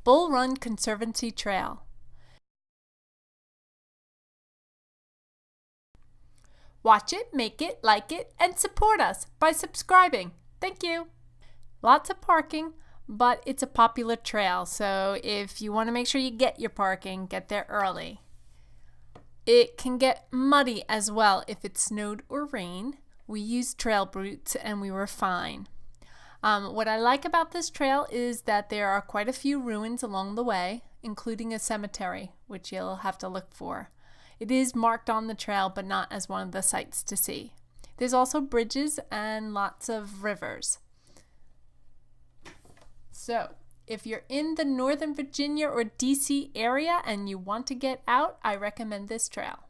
Bull Run Conservancy Trail. Watch it, make it, like it, and support us by subscribing. Thank you. Lots of parking, but it's a popular trail, so if you want to make sure you get your parking, get there early. It can get muddy as well if it snowed or rained. We used trail boots and we were fine. What I like about this trail is that there are quite a few ruins along the way, including a cemetery, which you'll have to look for. It is marked on the trail, but not as one of the sights to see. There's also bridges and lots of rivers. So, if you're in the Northern Virginia or DC area and you want to get out, I recommend this trail.